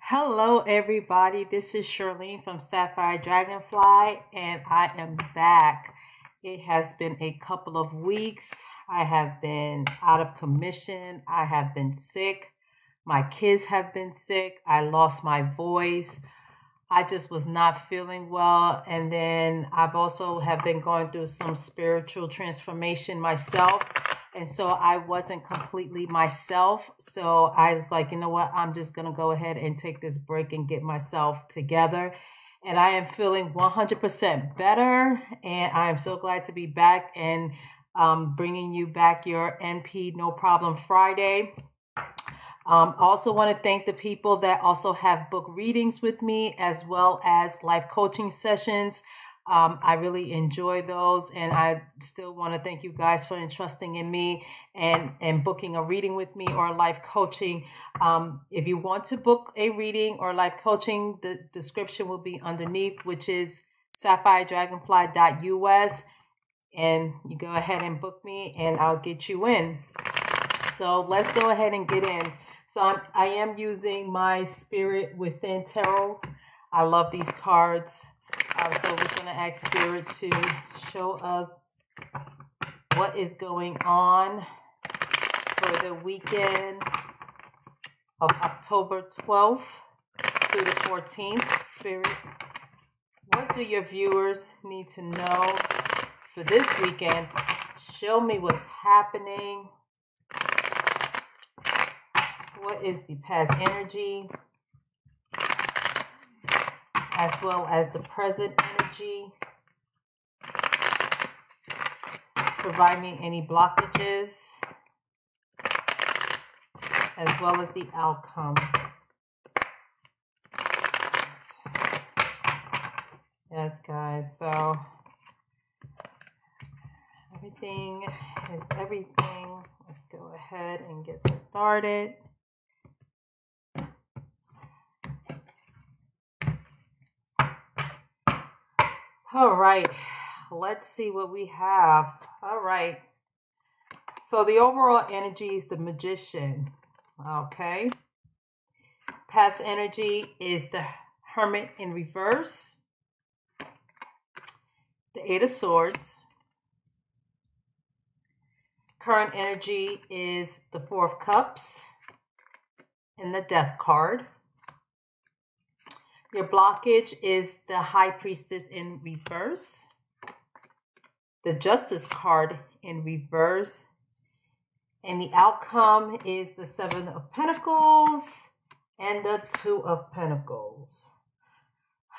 Hello, everybody. This is Sherline from Sapphire Dragonfly, and I am back. It has been a couple of weeks. I have been out of commission. I have been sick. My kids have been sick. I lost my voice. I just was not feeling well. And then I've also have been going through some spiritual transformation myself. And so I wasn't completely myself. So I was like, you know what? I'm just going to go ahead and take this break and get myself together. And I am feeling 100% better. And I am so glad to be back and bringing you back your NP No Problem Friday. Also want to thank the people that also have book readings with me, as well as life coaching sessions. I really enjoy those, and I still want to thank you guys for entrusting in me and booking a reading with me or life coaching. If you want to book a reading or life coaching, the description will be underneath, which is SapphireDragonfly.us, and you go ahead and book me and I'll get you in. So let's go ahead and get in. So I am using my Spirit Within Tarot. I love these cards. So we're going to ask Spirit to show us what is going on for the weekend of October 12th through the 14th. Spirit, what do your viewers need to know for this weekend? Show me what's happening. What is the past energy, as well as the present energy? Provide me any blockages, as well as the outcome. Yes, guys, so everything is everything. Let's go ahead and get started. All right, let's see what we have. All right, so the overall energy is the Magician. Okay, past energy is the Hermit in reverse, the Eight of Swords. Current energy is the Four of Cups and the Death card. Your blockage is the High Priestess in reverse, the Justice card in reverse, and the outcome is the Seven of Pentacles and the Two of Pentacles.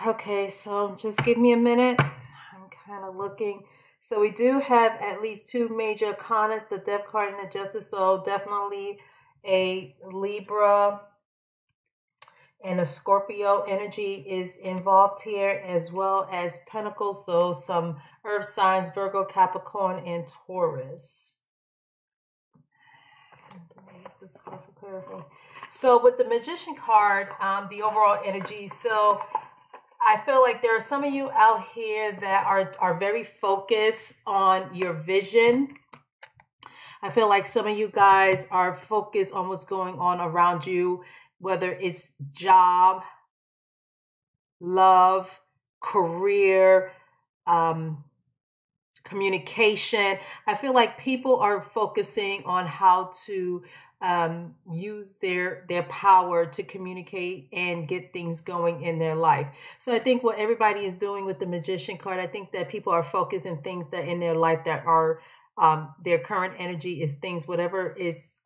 Okay, so just give me a minute. I'm kind of looking. So we do have at least two major arcanas, the Death card and the Justice, so definitely a Libra and a Scorpio energy is involved here, as well as Pentacles, so some earth signs, Virgo, Capricorn, and Taurus. So with the Magician card, the overall energy, so I feel like there are some of you out here that are very focused on your vision. I feel like some of you guys are focused on what's going on around you, whether it's job, love, career, communication. I feel like people are focusing on how to use their power to communicate and get things going in their life. So I think what everybody is doing with the Magician card, I think that people are focused on things that in their life that are their current energy is things, whatever is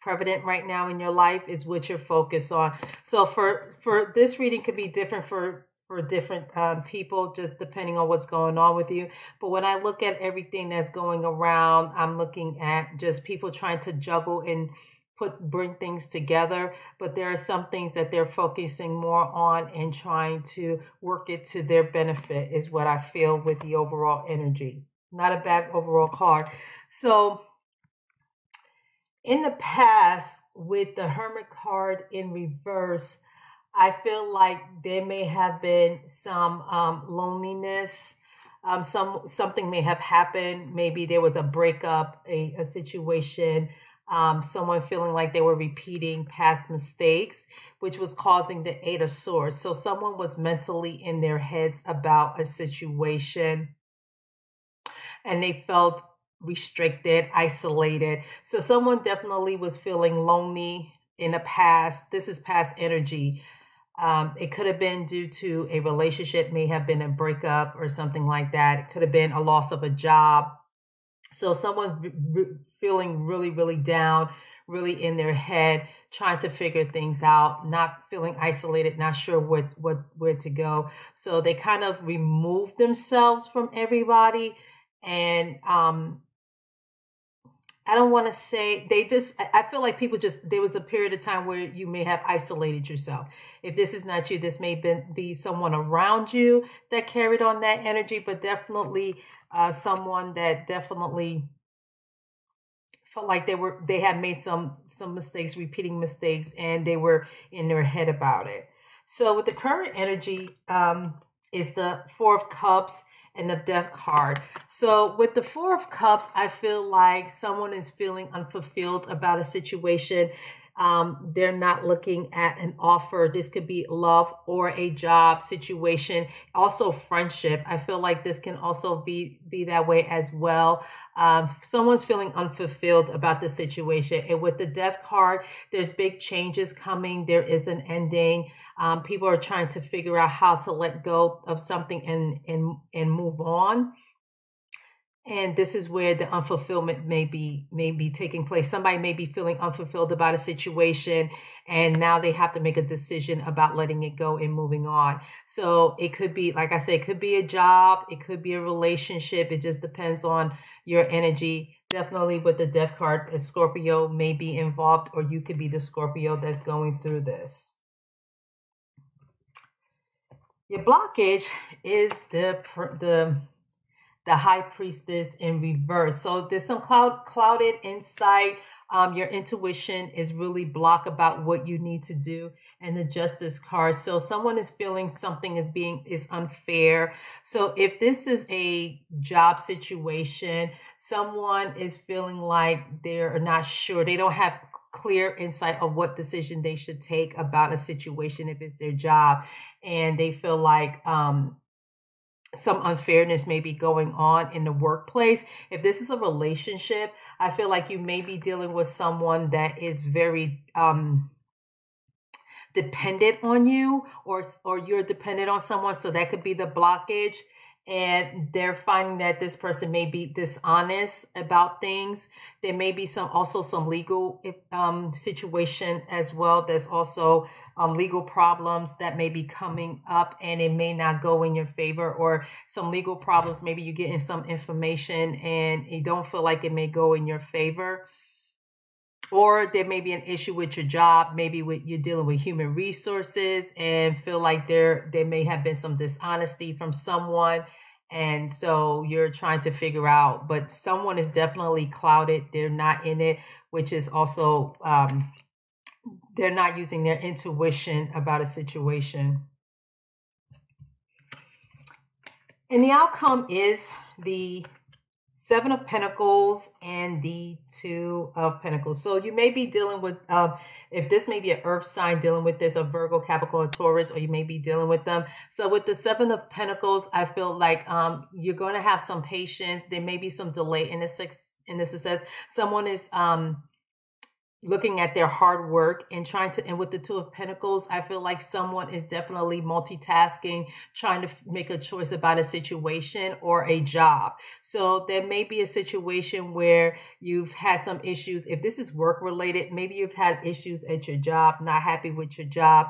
prevalent right now in your life is what you're focused on. So for this reading could be different for different people, just depending on what's going on with you. But when I look at everything that's going around, I'm looking at just people trying to juggle and bring things together. But there are some things that they're focusing more on and trying to work it to their benefit is what I feel with the overall energy. Not a bad overall card. So in the past, with the Hermit card in reverse, I feel like there may have been some loneliness. Something may have happened. Maybe there was a breakup, a situation Someone feeling like they were repeating past mistakes, which was causing the Eight of Swords. So someone was mentally in their heads about a situation and they felt restricted, isolated. So someone definitely was feeling lonely in the past. This is past energy. It could have been due to a relationship, may have been a breakup or something like that. It could have been a loss of a job. So someone feeling really, really down, really in their head, trying to figure things out, not feeling isolated, not sure where to go. So they kind of removed themselves from everybody. And I don't want to say I feel like people there was a period of time where you may have isolated yourself. If this is not you, this may be someone around you that carried on that energy, but definitely someone that definitely felt like they had made some mistakes, repeating mistakes, and they were in their head about it. So with the current energy is the Four of Cups and the Death card. So with the Four of Cups, I feel like someone is feeling unfulfilled about a situation. They're not looking at an offer. This could be love or a job situation. Also friendship. I feel like this can also be that way as well. Someone's feeling unfulfilled about the situation. And with the Death card, there's big changes coming. There is an ending. People are trying to figure out how to let go of something and move on. And this is where the unfulfillment may be taking place. Somebody may be feeling unfulfilled about a situation, and now they have to make a decision about letting it go and moving on. So it could be, like I said, it could be a job, it could be a relationship. It just depends on your energy. Definitely with the Death card, a Scorpio may be involved, or you could be the Scorpio that's going through this. Your blockage is the High Priestess in reverse. So there's some clouded insight. Your intuition is really blocked about what you need to do. And the Justice card. So someone is feeling something is unfair. So if this is a job situation, someone is feeling like they're not sure. They don't have clear insight of what decision they should take about a situation if it's their job. And they feel like some unfairness may be going on in the workplace. If this is a relationship, I feel like you may be dealing with someone that is very dependent on you, or you're dependent on someone. So that could be the blockage. And they're finding that this person may be dishonest about things. There may be also some legal situation as well. There's also legal problems that may be coming up, and it may not go in your favor, or some legal problems. Maybe you get in some information and you don't feel like it may go in your favor. Or there may be an issue with your job. Maybe you're dealing with human resources and feel like there may have been some dishonesty from someone. And so you're trying to figure out, but someone is definitely clouded. They're not in it, which is also, they're not using their intuition about a situation. And the outcome is the Seven of Pentacles and the Two of Pentacles. So you may be dealing with, if this may be an earth sign dealing with this, a Virgo, Capricorn, Taurus, or you may be dealing with them. So with the Seven of Pentacles, I feel like you're going to have some patience. There may be some delay in the success. Someone is looking at their hard work and and with the Two of Pentacles, I feel like someone is definitely multitasking, trying to make a choice about a situation or a job. So there may be a situation where you've had some issues. If this is work related, maybe you've had issues at your job, not happy with your job.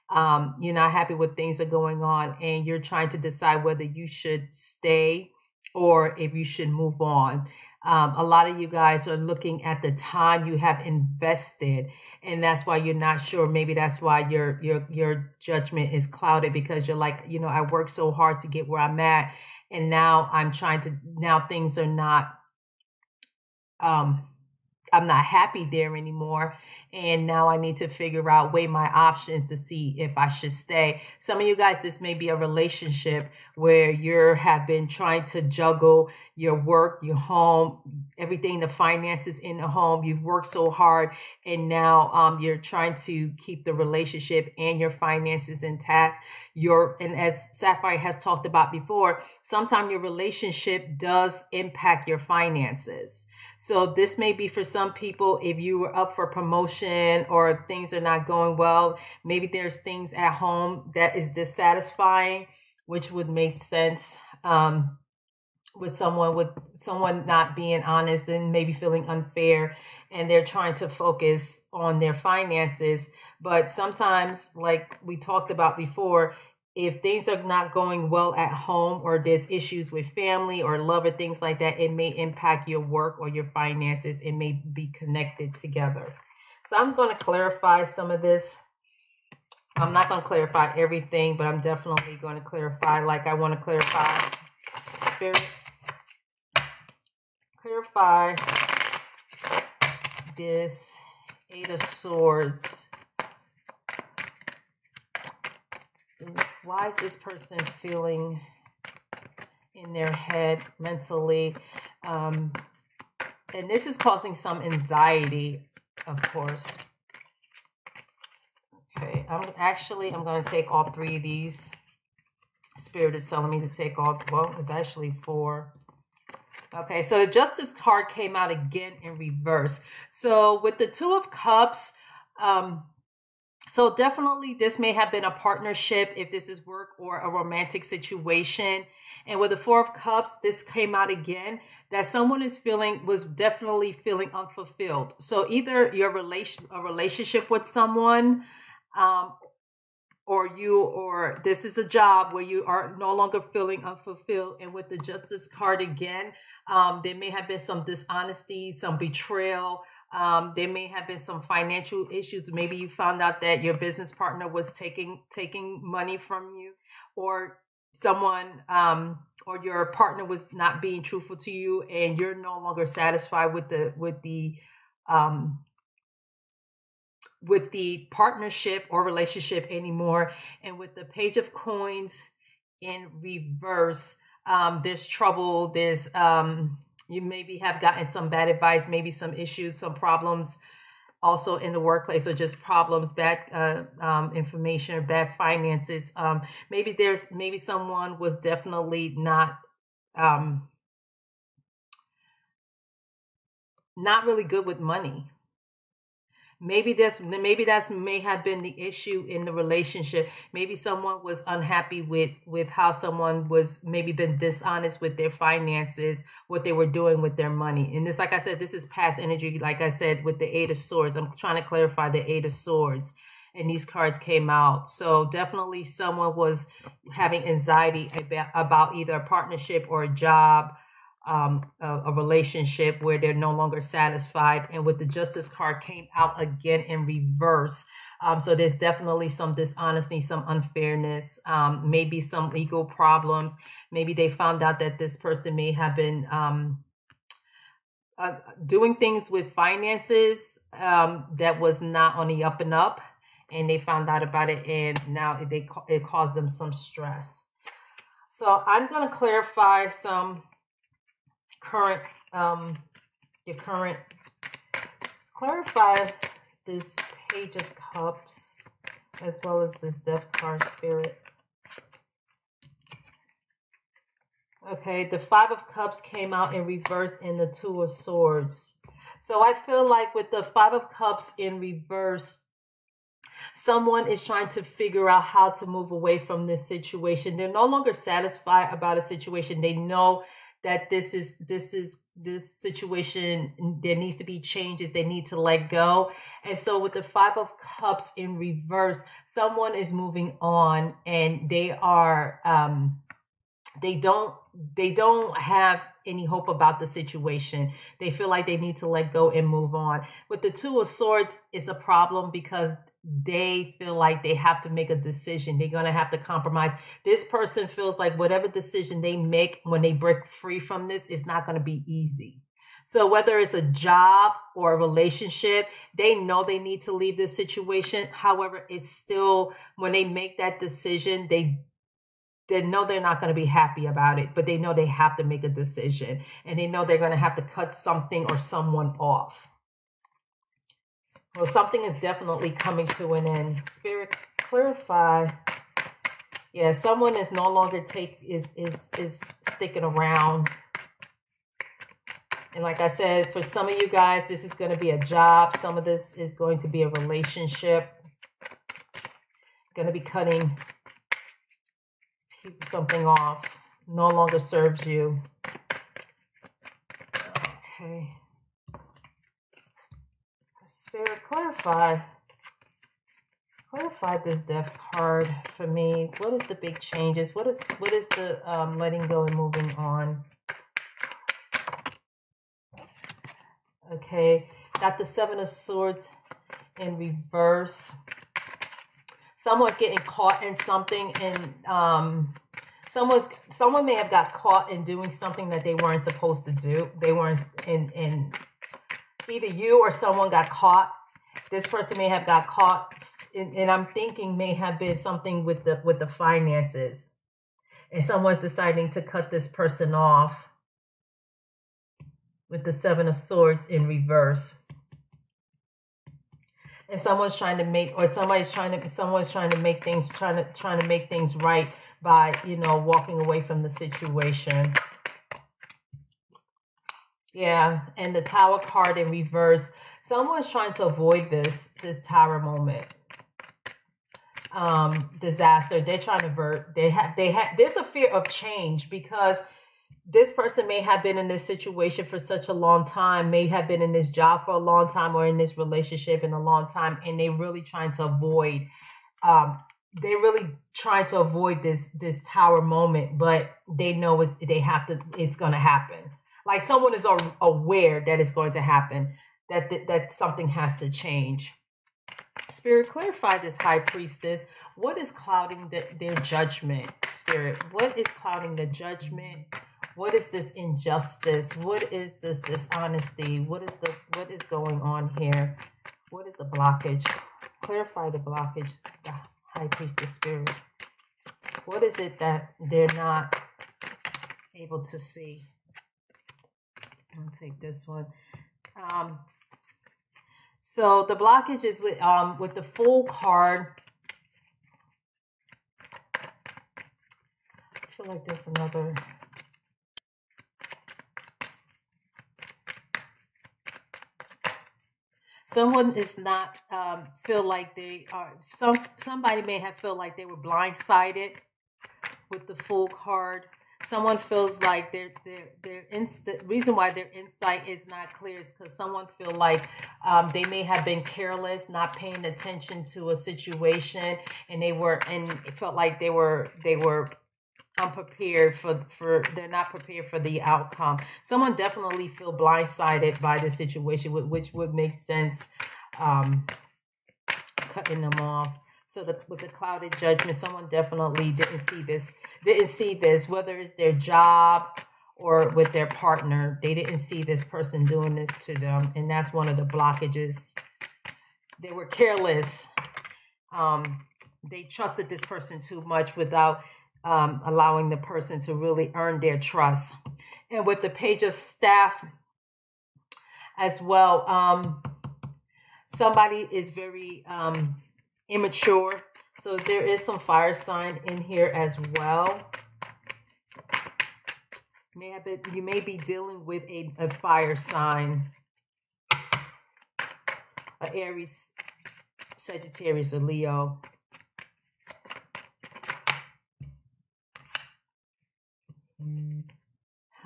You're not happy with things that are going on, and you're trying to decide whether you should stay or if you should move on. A lot of you guys are looking at the time you have invested, and that's why you're not sure. Maybe that's why your judgment is clouded, because you're like, I worked so hard to get where I'm at, and now now things are not, I'm not happy there anymore. and now I need to weigh my options to see if I should stay. Some of you guys, this may be a relationship where you have been trying to juggle your work, your home, everything, the finances in the home. You've worked so hard, and now you're trying to keep the relationship and your finances intact. And as Sapphire has talked about before, sometimes your relationship does impact your finances. So this may be for some people, if you were up for promotion or things are not going well, maybe there's things at home that is dissatisfying, which would make sense with someone not being honest and maybe feeling unfair, and they're trying to focus on their finances. But sometimes, like we talked about before, if things are not going well at home, or there's issues with family or love or things like that, it may impact your work or your finances. It may be connected together. So I'm going to clarify some of this. I'm not going to clarify everything, but I'm definitely going to clarify, like I want to clarify Spirit. Clarify this Eight of Swords. Why is this person feeling in their head mentally? And this is causing some anxiety, of course. Okay, I'm going to take all three of these. Spirit is telling me to take all, well, it's actually 4. Okay, so the Justice card came out again in reverse. So with the Two of Cups, so definitely this may have been a partnership if this is work, or a romantic situation. And with the Four of Cups, this came out again, that someone was definitely feeling unfulfilled. So either a relationship with someone, or this is a job where you are no longer feeling unfulfilled. And with the Justice card again, there may have been some dishonesty, some betrayal. There may have been some financial issues. Maybe you found out that your business partner was taking money from you, or someone, or your partner was not being truthful to you, and you're no longer satisfied with the partnership or relationship anymore. And with the Page of Coins in reverse, there's trouble. There's you maybe have gotten some bad advice, maybe some issues, some problems also in the workplace, or just problems, bad information, or bad finances. Maybe someone was definitely not really good with money. Maybe that may have been the issue in the relationship. Maybe someone was unhappy with how someone was maybe been dishonest with their finances, what they were doing with their money. And this, like I said, this is past energy. Like I said, with the Eight of Swords, I'm trying to clarify the Eight of Swords, and these cards came out. So definitely someone was having anxiety about either a partnership or a job, a relationship where they're no longer satisfied. And with the Justice card came out again in reverse. So there's definitely some dishonesty, some unfairness, maybe some ego problems. Maybe they found out that this person may have been doing things with finances that was not on the up and up, and they found out about it, and now it caused them some stress. So I'm going to clarify some clarify this Page of Cups as well as this Death card, Spirit. Okay, the Five of Cups came out in reverse in the Two of Swords. So I feel like with the Five of Cups in reverse, someone is trying to figure out how to move away from this situation. They're no longer satisfied about a situation. They know that this situation, there needs to be changes. They need to let go. And so with the Five of Cups in reverse, someone is moving on, and they are, they don't have any hope about the situation. They feel like they need to let go and move on. With the Two of Swords, it's a problem because they feel like they have to make a decision. They're going to have to compromise. This person feels like whatever decision they make when they break free from this is not going to be easy. So whether it's a job or a relationship, they know they need to leave this situation. However, it's still, when they make that decision, they know they're not going to be happy about it, but they know they have to make a decision, and they know they're going to have to cut something or someone off. Well, something is definitely coming to an end. Spirit, clarify. Yeah, someone is no longer is sticking around. And like I said, for some of you guys, this is going to be a job. Some of this is going to be a relationship. Going to be cutting something off. No longer serves you. Okay. Spirit, clarify. Clarify this death card for me. What is the big changes? What is the letting go and moving on? Okay, got the Seven of Swords in reverse. Someone's getting caught in something, and someone may have got caught in doing something that they weren't supposed to do. They weren't in either you or someone got caught. This person may have got caught, and I'm thinking may have been something with the finances, and someone's deciding to cut this person off. With the Seven of Swords in reverse. And someone's trying to make, or someone's trying to make things, trying to make things right by, you know, walking away from the situation. Yeah, and the Tower card in reverse. Someone's trying to avoid this Tower moment. Disaster. They're trying to avert. There's a fear of change, because this person may have been in this situation for such a long time, may have been in this job for a long time, or in this relationship in a long time, and they're really trying to avoid, this Tower moment, but they know it's going to happen. Like someone is aware that it's going to happen, that something has to change. Spirit, clarify this High Priestess. What is clouding their judgment? Spirit, what is clouding the judgment? What is this injustice? What is this dishonesty? What is going on here? What is the blockage? Clarify the blockage, the High Priestess Spirit. What is it that they're not able to see? I'll take this one. So the blockage is with the Fool card. I feel like there's another. Someone is not feel like they are. Somebody may have felt like they were blindsided with the Fool card. Someone feels like the reason why their insight is not clear is because someone feel like they may have been careless, not paying attention to a situation, and it felt like they were unprepared they're not prepared for the outcome. Someone definitely feel blindsided by the situation, which would make sense, cutting them off. So with the clouded judgment, someone definitely didn't see this, whether it's their job or with their partner. They didn't see this person doing this to them, and that's one of the blockages. They were careless. They trusted this person too much without allowing the person to really earn their trust. And with the Page of Staff as well, somebody is very immature. So there is some fire sign in here as well. You may be dealing with a fire sign, a Aries, Sagittarius, or Leo.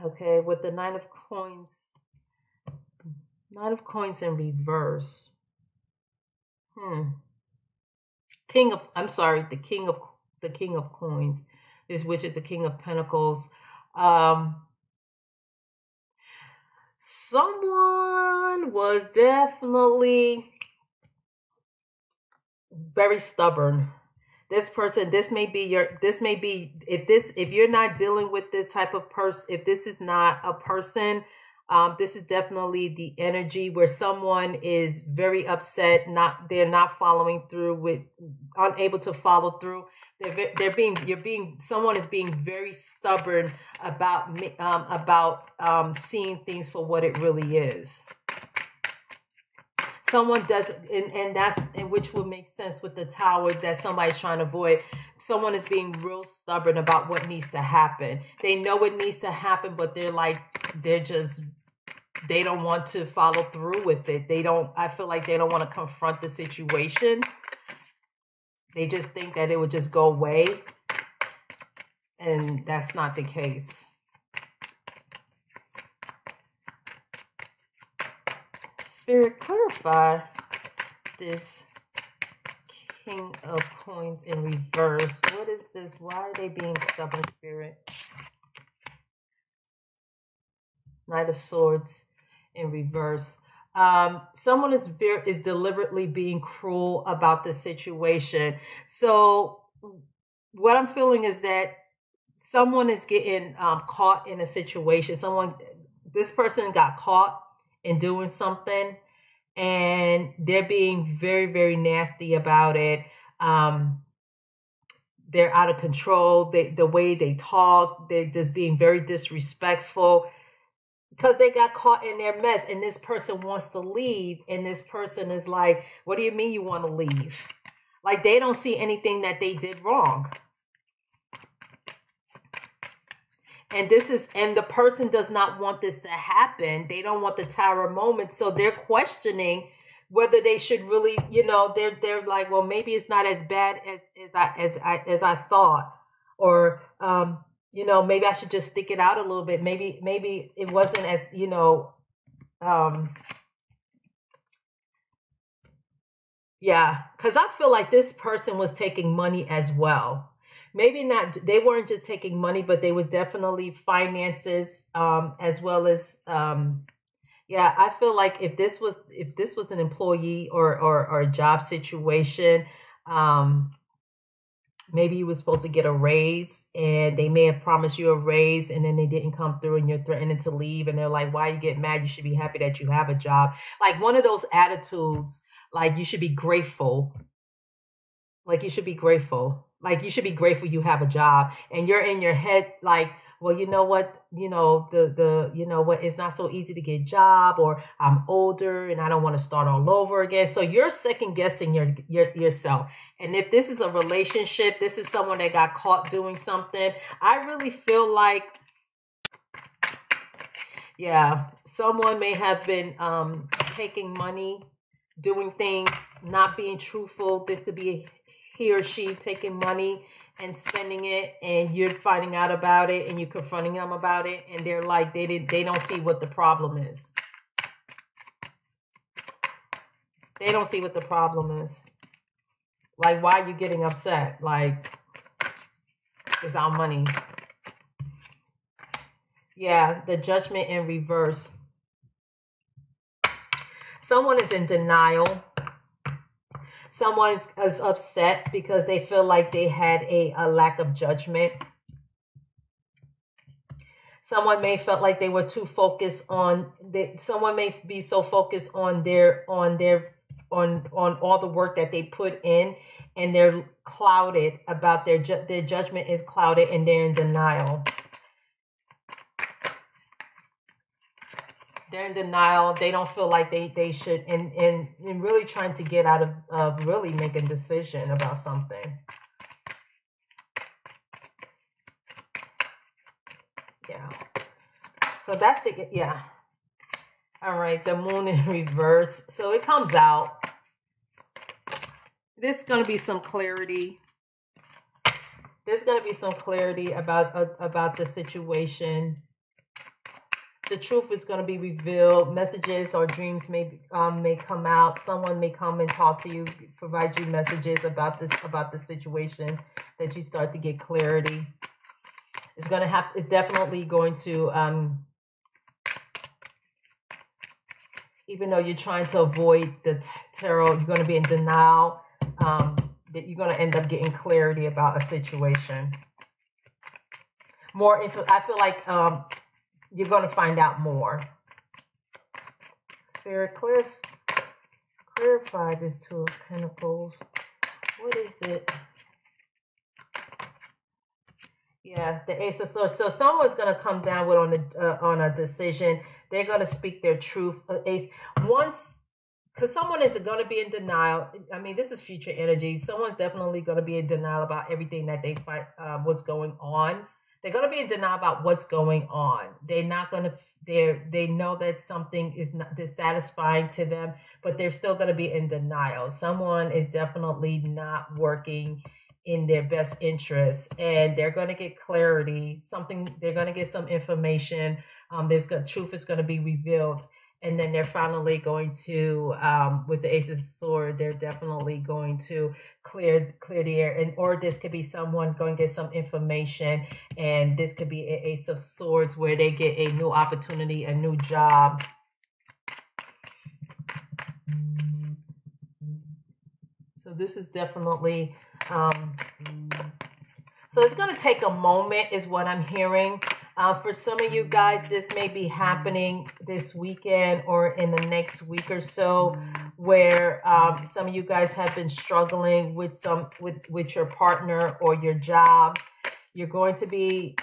Okay, with the Nine of Coins in reverse. The King of Coins, which is the King of Pentacles. Someone was definitely very stubborn. This person, if you're not dealing with this type of person, if this is not a person This is definitely the energy where someone is very upset, they're not following through with, unable to follow through. Someone is being very stubborn about seeing things for what it really is. Someone does, and which would make sense with the Tower that somebody's trying to avoid. Someone is being real stubborn about what needs to happen. They know it needs to happen, but they don't want to follow through with it. I feel like they don't want to confront the situation. They just think that it would just go away. And that's not the case. Spirit, clarify this King of Coins in reverse. What is this? Why are they being stubborn, Spirit? Knight of Swords in reverse. Someone is deliberately being cruel about the situation. So what I'm feeling is that someone is getting caught in a situation. This person got caught in doing something, and they're being very, very nasty about it. They're out of control. The way they talk, they're just being very disrespectful because they got caught in their mess, and this person wants to leave, and this person is like, what do you mean you want to leave? Like, they don't see anything that they did wrong. And the person does not want this to happen. They don't want the Tower moment. So they're questioning whether they should really, they're like, well, maybe it's not as bad as I thought. Or, maybe I should just stick it out a little bit. Maybe it wasn't as, yeah. Because I feel like this person was taking money as well. Maybe not, they weren't just taking money, but they were definitely finances, as well as, I feel like if this was an employee or a job situation, maybe you were supposed to get a raise, and they may have promised you a raise, and then they didn't come through, and you're threatening to leave, and they're like, why you get mad? You should be happy that you have a job. Like one of those attitudes, like you should be grateful. Like you should be grateful. Like you should be grateful you have a job, and you're in your head like, well, you know what, it's not so easy to get a job, or I'm older and I don't want to start all over again. So you're second guessing yourself. And if this is a relationship, this is someone that got caught doing something. I really feel like, someone may have been taking money, doing things, not being truthful. This could be he or she taking money and spending it, and you're finding out about it, and you're confronting them about it, and they're like, they don't see what the problem is. They don't see what the problem is. Like, why are you getting upset? Like, it's our money. Yeah, the Judgment in reverse. Someone is in denial. Someone is upset because they feel like they had a lack of judgment. Someone may felt like they were too focused on. Someone may be so focused on all the work that they put in, and they're clouded about their judgment is clouded, and they're in denial. They're in denial. They don't feel like they should, and really trying to get out of really making a decision about something. Yeah. So that's all right, the Moon in reverse. So it comes out. There's going to be some clarity. There's going to be some clarity about the situation. The truth is going to be revealed. Messages or dreams may come out. Someone may come and talk to you, provide you messages about the situation, that you start to get clarity. It's definitely going to, even though you're trying to avoid the tarot, you're going to be in denial. That you're going to end up getting clarity about a situation. More info. I feel like you're going to find out more. Spirit, clarify this Two of Pentacles. What is it? Yeah, the Ace of Swords. So someone's going to come down with on a decision. They're going to speak their truth. Ace, because someone is going to be in denial. I mean, this is future energy. Someone's definitely going to be in denial about everything that they find, what's going on. They're going to be in denial about what's going on. They're not going to, they know that something is not dissatisfying to them, but they're still going to be in denial. Someone is definitely not working in their best interest, and they're going to get clarity. They're going to get some information. Truth is going to be revealed. And then they're finally going to, with the Ace of Swords, they're definitely going to clear the air. Or this could be someone going to get some information, and this could be an Ace of Swords where they get a new opportunity, a new job. So this is definitely, so it's going to take a moment is what I'm hearing. For some of you guys, this may be happening this weekend or in the next week or so, where some of you guys have been struggling with your partner or your job. You're going to be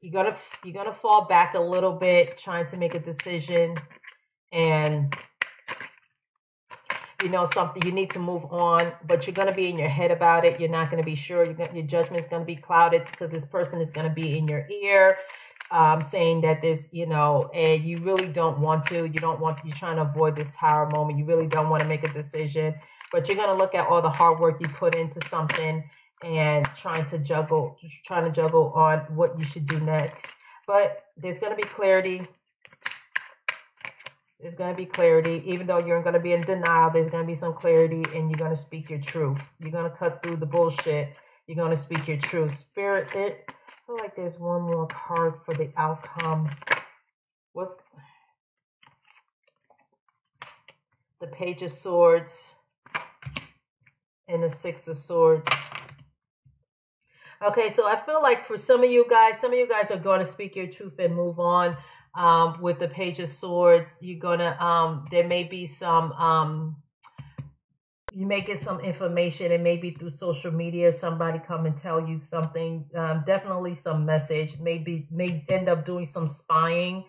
you're gonna fall back a little bit trying to make a decision, and you know something, you need to move on, but you're going to be in your head about it. You're not going to be sure. Your judgment's going to be clouded because this person is going to be in your ear saying that this, you know, and you really don't want to. You're trying to avoid this tower moment. You really don't want to make a decision, but you're going to look at all the hard work you put into something and trying to juggle on what you should do next. But there's going to be clarity. There's going to be clarity. Even though you're going to be in denial, there's going to be some clarity, and you're going to speak your truth. You're going to cut through the bullshit. You're going to speak your truth. Spirit, I feel like there's one more card for the outcome. What's the Page of Swords and the Six of Swords? Okay, so I feel like for some of you guys are going to speak your truth and move on. With the Page of Swords, you're gonna there may be some you may get some information, and maybe through social media somebody come and tell you something, definitely some message, may end up doing some spying,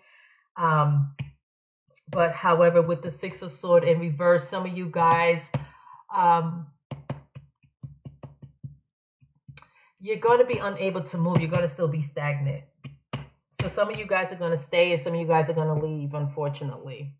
but however, with the Six of Swords in reverse, some of you guys you're going to be unable to move. You're going to still be stagnant. So some of you guys are going to stay, and some of you guys are going to leave, unfortunately.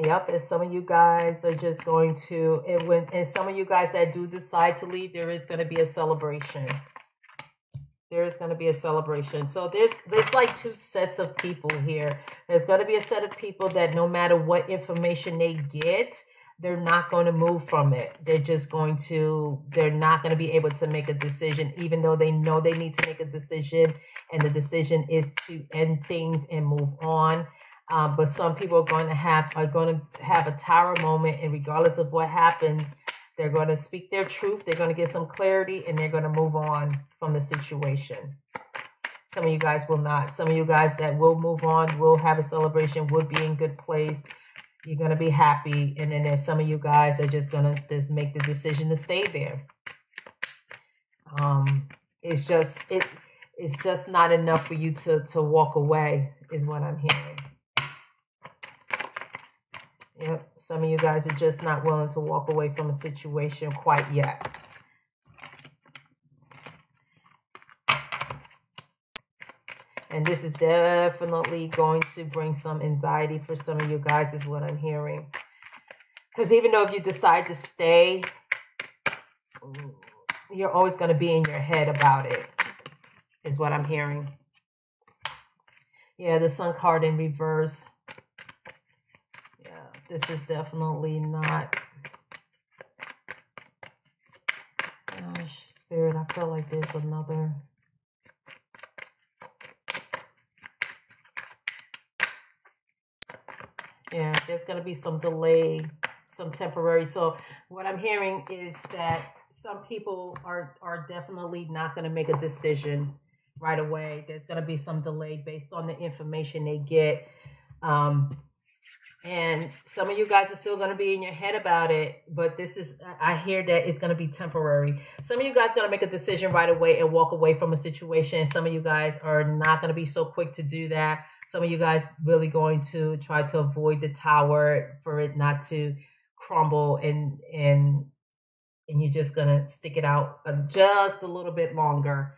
Yep, and some of you guys are just going to, and some of you guys that do decide to leave, there is going to be a celebration. There is going to be a celebration. So there's like two sets of people here. There's going to be a set of people that no matter what information they get, they're not going to move from it. They're not going to be able to make a decision, even though they know they need to make a decision, and the decision is to end things and move on. But some people are going to have a tower moment, and regardless of what happens, they're going to speak their truth. They're going to get some clarity, and they're going to move on from the situation. Some of you guys will not. Some of you guys that will move on, will have a celebration, will be in good place. You're going to be happy. And then there's some of you guys that are just going to just make the decision to stay there. It's just not enough for you to walk away, is what I'm hearing. Yep, some of you guys are just not willing to walk away from a situation quite yet. And this is definitely going to bring some anxiety for some of you guys, is what I'm hearing. Because even though if you decide to stay, you're always going to be in your head about it, is what I'm hearing. Yeah, the Sun card in reverse. Yeah, this is definitely not. Gosh, Spirit, I feel like there's another. Yeah, there's going to be some delay, some temporary. So what I'm hearing is that some people are definitely not going to make a decision. right away. There's going to be some delay based on the information they get. And some of you guys are still going to be in your head about it, but this is, I hear that it's going to be temporary. Some of you guys are going to make a decision right away and walk away from a situation. Some of you guys are not going to be so quick to do that. Some of you guys really going to try to avoid the tower for it not to crumble, and you're just going to stick it out just a little bit longer.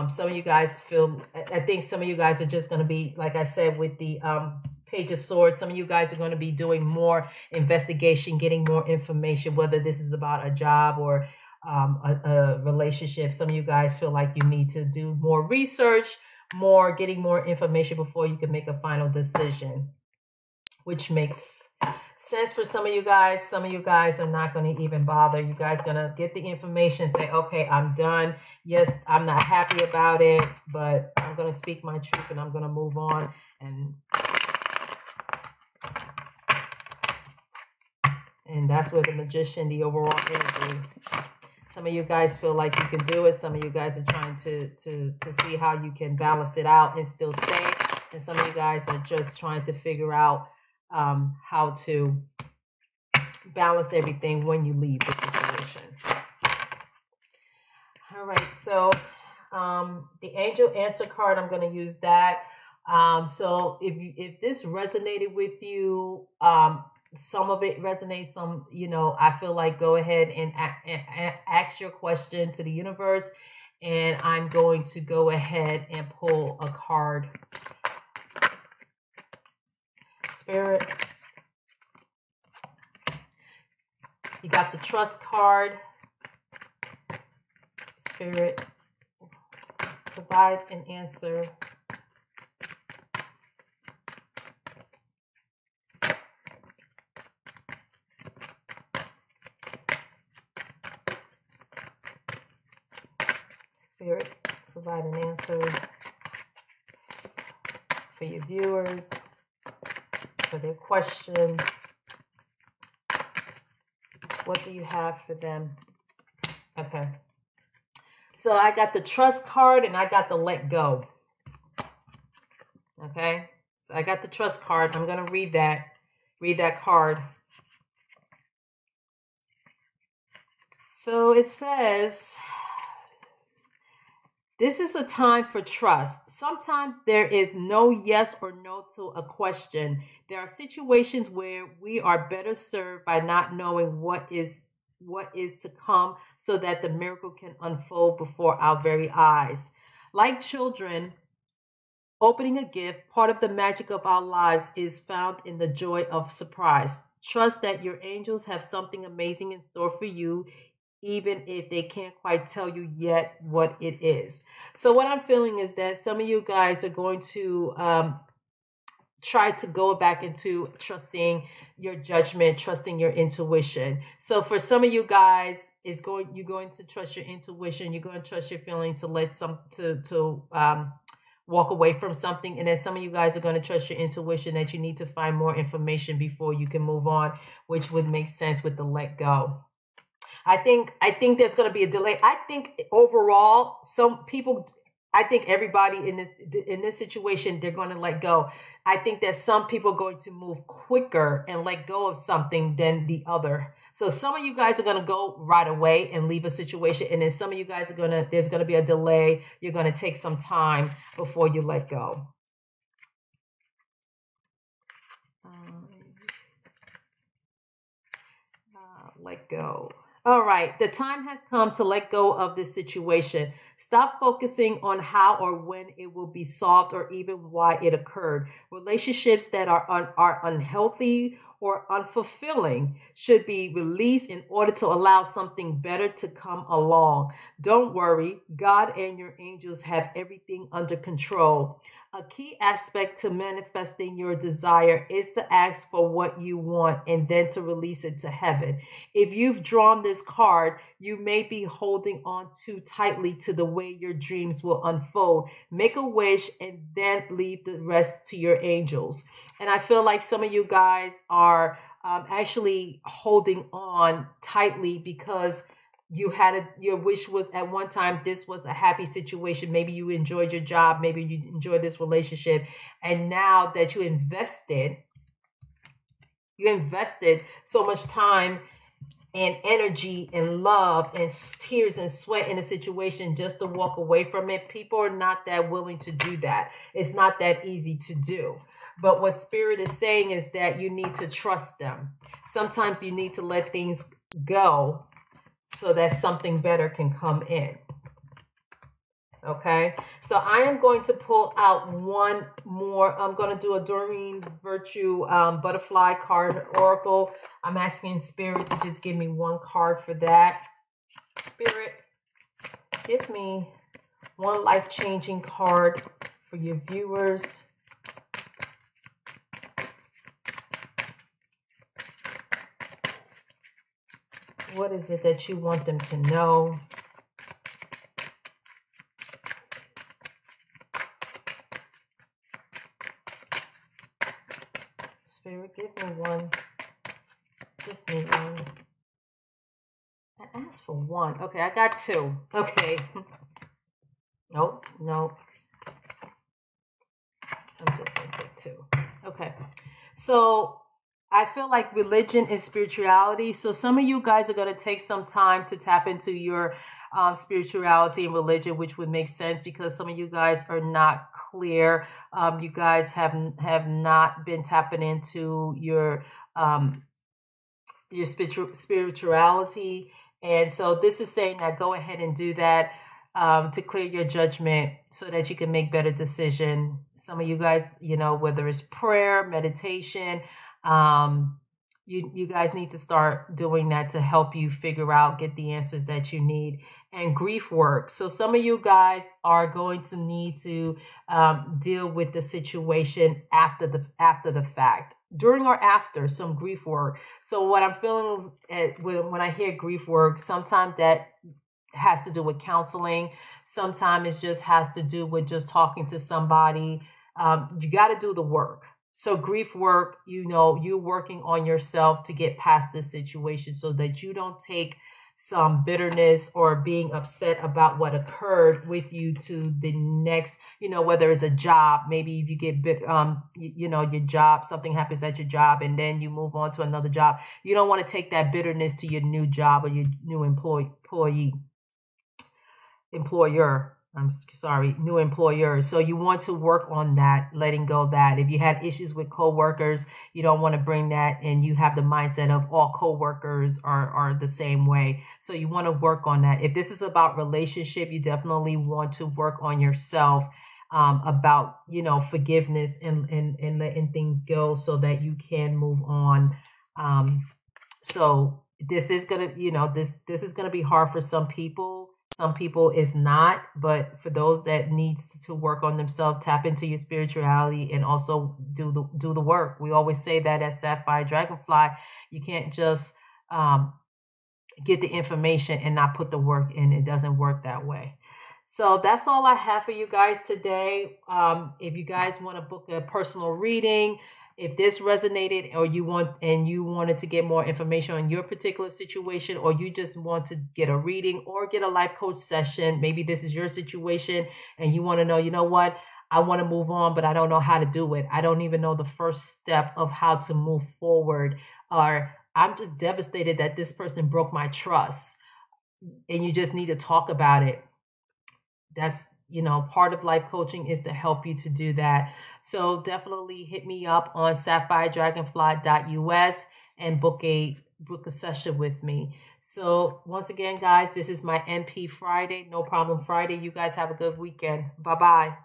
Some of you guys feel, I think some of you guys are just going to be, like I said, with the Page of Swords, some of you guys are going to be doing more investigation, getting more information, whether this is about a job or a relationship. Some of you guys feel like you need to do more research, getting more information before you can make a final decision, which makes sense for some of you guys. Some of you guys are not going to even bother. You guys are going to get the information, say, okay, I'm done. Yes, I'm not happy about it, but I'm going to speak my truth and I'm going to move on. And that's where the Magician, the overall energy. Some of you guys feel like you can do it. Some of you guys are trying to see how you can balance it out and still stay. And some of you guys are just trying to figure out how to balance everything when you leave the situation. All right, so the Angel Answer card, I'm going to use that. So if this resonated with you, some of it resonates, some, I feel like go ahead and ask your question to the universe, and I'm going to go ahead and pull a card. Spirit, you got the Trust card. Spirit, provide an answer. Spirit, provide an answer for your viewers, for their question. What do you have for them? Okay. So I got the Trust card and I got the Let Go. Okay. So I got the Trust card. I'm going to read that card. So it says, this is a time for trust. Sometimes there is no yes or no to a question. There are situations where we are better served by not knowing what is to come, so that the miracle can unfold before our very eyes. Like children opening a gift, part of the magic of our lives is found in the joy of surprise. Trust that your angels have something amazing in store for you, even if they can't quite tell you yet what it is. So what I'm feeling is that some of you guys are going to try to go back into trusting your judgment, trusting your intuition. So for some of you guys, you're going to trust your intuition. You're going to trust your feeling to walk away from something. And then some of you guys are going to trust your intuition that you need to find more information before you can move on, which would make sense with the Let Go. I think there's going to be a delay. I think overall, I think everybody in this situation, they're going to let go. I think that some people are going to move quicker and let go of something than the other. So some of you guys are going to go right away and leave a situation. And then some of you guys there's going to be a delay. You're going to take some time before you let go. Let go. All right, the time has come to let go of this situation. Stop focusing on how or when it will be solved or even why it occurred. Relationships that are unhealthy or unfulfilling should be released in order to allow something better to come along. Don't worry, God and your angels have everything under control. A key aspect to manifesting your desire is to ask for what you want and then to release it to heaven. If you've drawn this card, you may be holding on too tightly to the way your dreams will unfold. Make a wish and then leave the rest to your angels. And I feel like some of you guys are actually holding on tightly because you had your wish was at one time this was a happy situation. Maybe you enjoyed your job, maybe you enjoyed this relationship, and now that you invested so much time and energy and love and tears and sweat in a situation just to walk away from it. People are not that willing to do that. It's not that easy to do. But what Spirit is saying is that you need to trust them. Sometimes you need to let things go so that something better can come in. Okay, so I am going to pull out one more. I'm going to do a Doreen Virtue Butterfly card oracle. I'm asking Spirit to just give me one card for that. Spirit, give me one life-changing card for your viewers. What is it that you want them to know? Spirit, give me one. Just need one. I asked for one. Okay, I got two. Okay. Nope. I'm just going to take two. Okay. So I feel like religion is spirituality. So some of you guys are going to take some time to tap into your spirituality and religion, which would make sense because some of you guys are not clear. You guys have not been tapping into your spirituality. And so this is saying that go ahead and do that to clear your judgment so that you can make better decision. Some of you guys, you know, whether it's prayer, meditation, you guys need to start doing that to help you figure out, get the answers that you need. And grief work. So some of you guys are going to need to deal with the situation after the fact. During or after, some grief work. So what I'm feeling when I hear grief work, sometimes that has to do with counseling. Sometimes it just has to do with just talking to somebody. You got to do the work. So grief work, you know, you're working on yourself to get past this situation so that you don't take some bitterness or being upset about what occurred with you to the next, you know, whether it's a job, maybe if you get you know, your job, something happens at your job and then you move on to another job. You don't want to take that bitterness to your new job or your new new employers. So you want to work on that, letting go of that. If you had issues with coworkers, you don't want to bring that, and you have the mindset of all coworkers are the same way. So you want to work on that. If this is about relationship, you definitely want to work on yourself about, you know, forgiveness and letting things go so that you can move on. So this is gonna, you know, this is gonna be hard for some people. Some people is not, but for those that needs to work on themselves, tap into your spirituality and also do the work. We always say that at Sapphire Dragonfly, you can't just get the information and not put the work in. It doesn't work that way. So that's all I have for you guys today. If you guys want to book a personal reading, if this resonated or you wanted to get more information on your particular situation, or you just want to get a reading or get a life coach session, maybe this is your situation and you want to know, you know what, I want to move on, but I don't know how to do it. I don't even know the first step of how to move forward, or I'm just devastated that this person broke my trust, and you just need to talk about it. That's, you know, part of life coaching is to help you to do that. So definitely hit me up on SapphireDragonfly.us and book a session with me. So once again, guys, this is my NP Friday, No Problem Friday. You guys have a good weekend. Bye-bye.